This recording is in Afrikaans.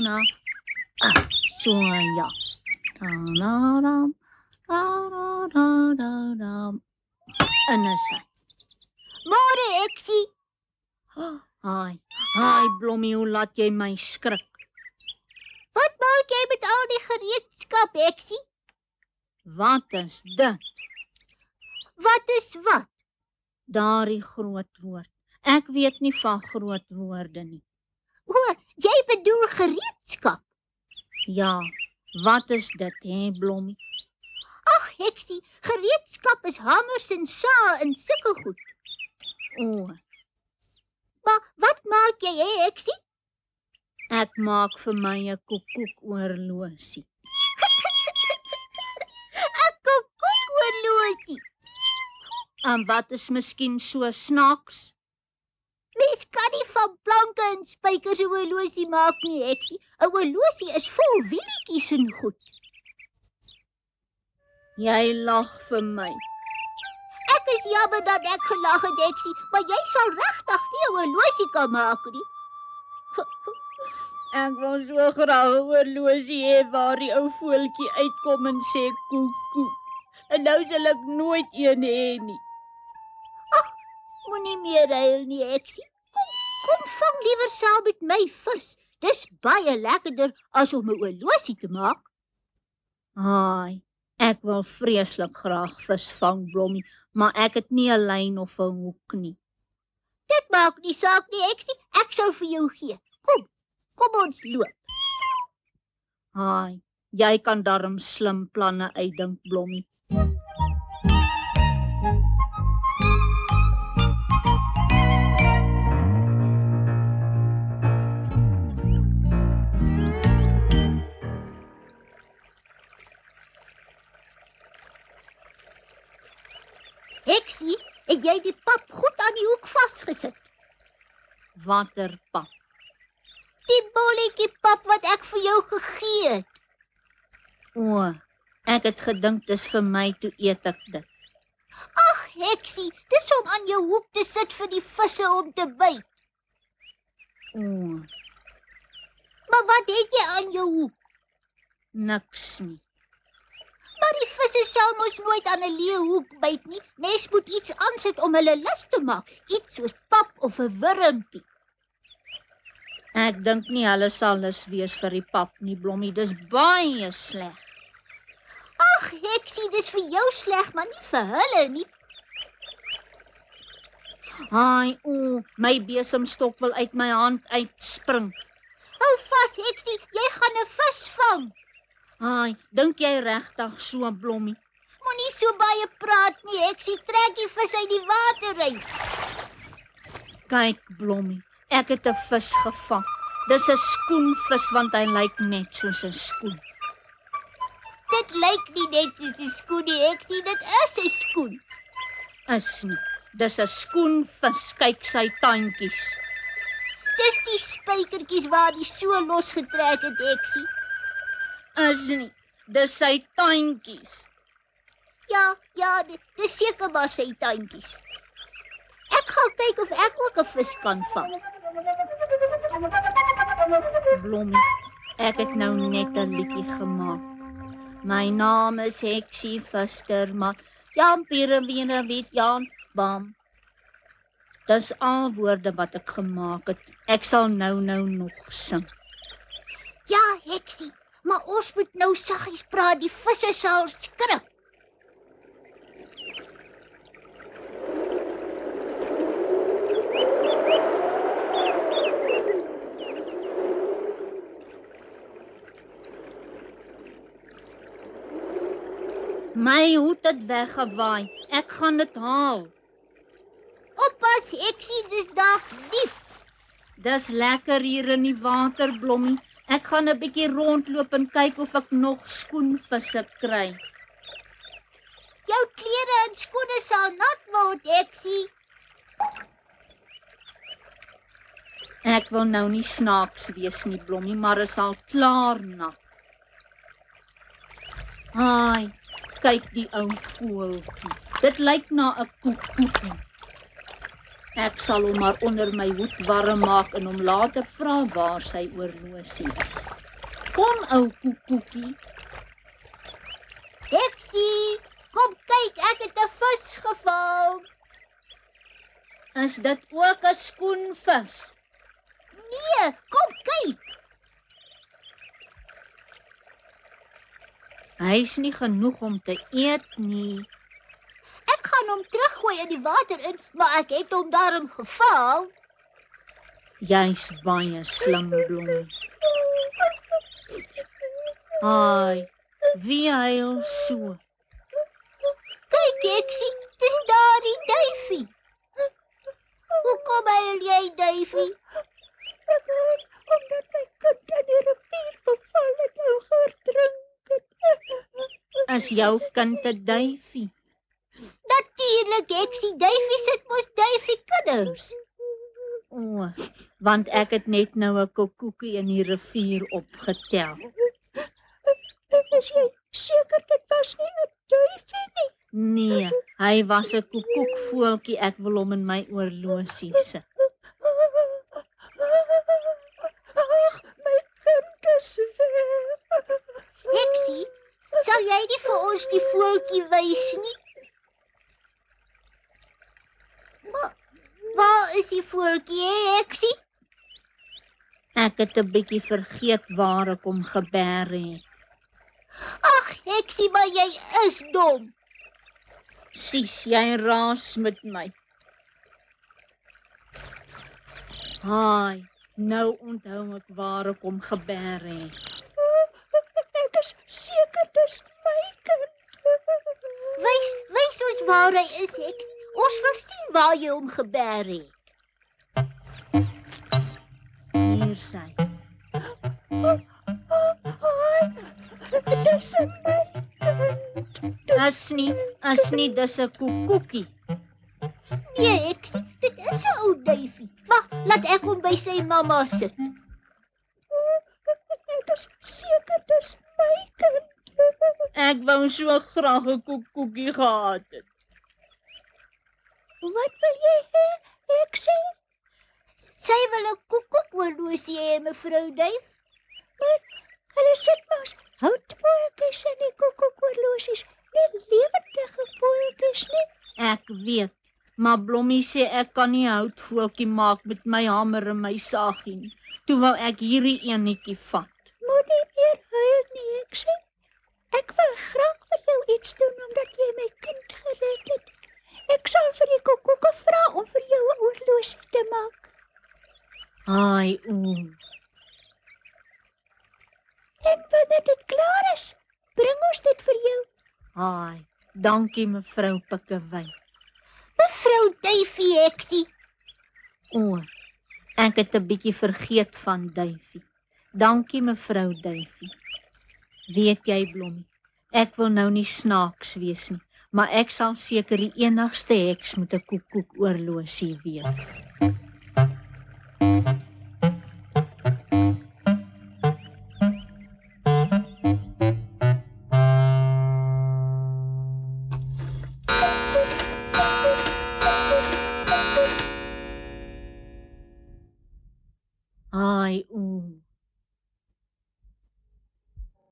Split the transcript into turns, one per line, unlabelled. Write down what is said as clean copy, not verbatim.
na. So ja. Da-da-dam, da-da-da-da-dam. En is hy.
Môre, Eksie.
Haai, Blommie, hoe laat jy my skrik?
Wat maak jy met al die gereedskap, Eksie?
Wat is dit?
Wat is wat?
Daardie groot woord. Ek weet nie van groot woorde nie.
O, jy bedoel gereedskap?
Ja, wat is dit, hè, Blommie?
Ag, Eksie, gereedskap is hamers en sae en sulke goed.
O,
Maar wat maak jy, hè, Eksie?
ek maak vir my 'n koekoekoorlosie.
'n koekoekoorlosie.
En wat is miskien so snaaks?
Mens kan nie van planke en spykers 'n horlosie maak nie, Eksie. 'n Horlosie is vol wielietjies en goed.
Jy lag vir my.
Ek is jammer dat ek gelag het, Eksie, maar jy sal regtig nie 'n horlosie kan maak nie.
Ek wil so graag 'n horlosie hê waar die ou voeltjie uitkom en sê koekoek. En nou sal ek nooit een hê nie.
Moenie meer huil nie, Eksie. Kom vang liewer saam met my vis. Dis baie lekkerder as om 'n horlosie te maak.
Haai, ek wil vreeslik graag vis vang, Blommie, maar ek het nie 'n lyn of 'n hoek nie.
Dit maak nie saak nie, Eksie. Ek sal vir jou gee. Kom ons loop.
Haai, jy kan darm slim planne uitdink, Blommie.
Eksie, het jy die pap goed aan die hoek vasgesit?
Watter pap?
Die bolletjie pap wat ek vir jou gegee het.
O, ek het gedink dis vir my, toe eet ek dit.
Ag, Eksie, dis om aan jou hoek te sit vir die visse om te byt.
O,
Maar wat het jy aan jou hoek?
niks nie.
Maar die visse sal mos nooit aan 'n leeu hoek byt nie. Mens moet iets aansit om hulle lus te maak. Iets soos pap of 'n wurmpie.
Ek dink nie hulle sal lus wees vir die pap nie, Blommie, dis baie sleg.
Ag, Eksie, dis vir jou sleg, maar nie vir hulle nie.
Haai, o, my besemstok wil uit my hand uitspring.
Hou vas, Eksie, jy gaan 'n vis vang.
Haai, dink jy regtig so, Blommie?
Moenie so baie praat nie, Eksie, trek die vis uit die water uit.
Kyk, Blommie, ek het 'n vis gevang. Dis 'n skoenvis want hy lyk net soos 'n skoen.
Dit lyk nie net soos 'n skoen nie, Eksie, dit is 'n skoen.
Is nie. Dis 'n skoenvis, kyk sy tandjies.
Dis die spykertjies waar die so losgetrek het, Eksie.
Is nie. Dis sy tandjies.
Ja, dis seker maar sy tandjies. Ek gaan kyk of ek ook 'n vis kan vang.
Blommie, ek het nou net 'n liedjie gemaak. My naam is Heksie Visterman, Jan Pierre Wit Jan Bam. Dis al woorde wat ek gemaak het. Ek sal nou nog sing.
Ja, Heksie, maar ons moet nou saggies praat, die visse sal skrik.
My hoed het weggewaai. Ek gaan dit haal.
Oppas, Heksie, dis daar diep.
Dis lekker hier in die water, Blommie. Ek gaan 'n bietjie rondloop en kyk of ek nog skoenvisse kry.
Jou klere en skoene sal nat word, Heksie.
Ek wil nou nie snaaks wees nie, Blommie, maar is al klaar nat. Haai, kyk die ou voeltjie. Dit lyk na 'n koekoekie. Ek sal hom maar onder my hoed warm maak en hom later vra waar sy oorlosie is. Kom ou koekoekie.
Heksie, kom kyk, ek het 'n vis gevang.
Is dit ook 'n skoenvis?
Nee, kom kyk.
Hy's nie genoeg om te eet nie.
Ek gaan hom teruggooi in die water in, maar ek het hom daarom gevang.
Jy's baie slim, Blommie. Ai, wie huil so?
Kyk, Heksie, dis daardie duifie. Hoekom huil jy, duifie? Ek huil omdat my kind in die rivier beval en nou verdrink het.
Is jou kind 'n duifie?
Natuurlik, Heksie, duifie sit mos duifie kinders.
O, want ek het net nou 'n koekoekie in die rivier opgetel.
Is jy seker dit was nie 'n duifie nie?
Nee, hy was 'n koekoekvoeltjie. Ek wil hom in my oorlosie sit.
Ag, my kind is weg. Heksie, sal jy nie vir ons die voeltjie wys nie? Maar waar is die voeltjie, Heksie?
Ek het 'n bietjie vergeet waar ek hom geberg het.
Ag, Heksie, maar jy is dom.
Sies, jy raas met my. Haai, nou onthou ek waar ek hom geberg het.
Ek is seker dis my kind. Wys ons waar hy is, Heksie. Ons wil sien waar jy hom geberg het.
Hier sy.
Dis my kind.
As nie, dis 'n koekoekie.
Nee, Heksie, dit is 'n ou duifie. Wag, laat ek hom by sy mamma sit. Ek is seker dis my kind.
Ek wou so graag 'n koekoekie gehad het.
Wat wil jy hê, Heksie? Sy wil 'n koekoekoorlosie hê, mevrou Duif. Maar hulle sit mos houtvoeltjies in die koekoekoorlosies, nie lewendige voeltjies nie.
Ek weet, maar Blommie sê ek kan nie houtvoeltjie maak met my hamer en my saggie nie. Toe wou ek hierdie enetjie vat.
Moenie meer huil nie, Heksie. Ek wil graag vir jou iets doen omdat jy my kind gered het. Ek sal vir die koekoeke vra om vir jou 'n oorlosie te maak.
Ai,
En wanneer dit klaar is, bring ons dit vir jou.
ai, dankie mevrou Pikkewyn.
Mevrou Duifie, Heksie.
O, ek het 'n bietjie vergeet van Duifie. Dankie mevrou Duifie. Weet jy, Blommie, ek wil nou nie snaaks wees nie, maar ek sal seker die enigste heks met 'n koekoek oorlosie wees. Ai,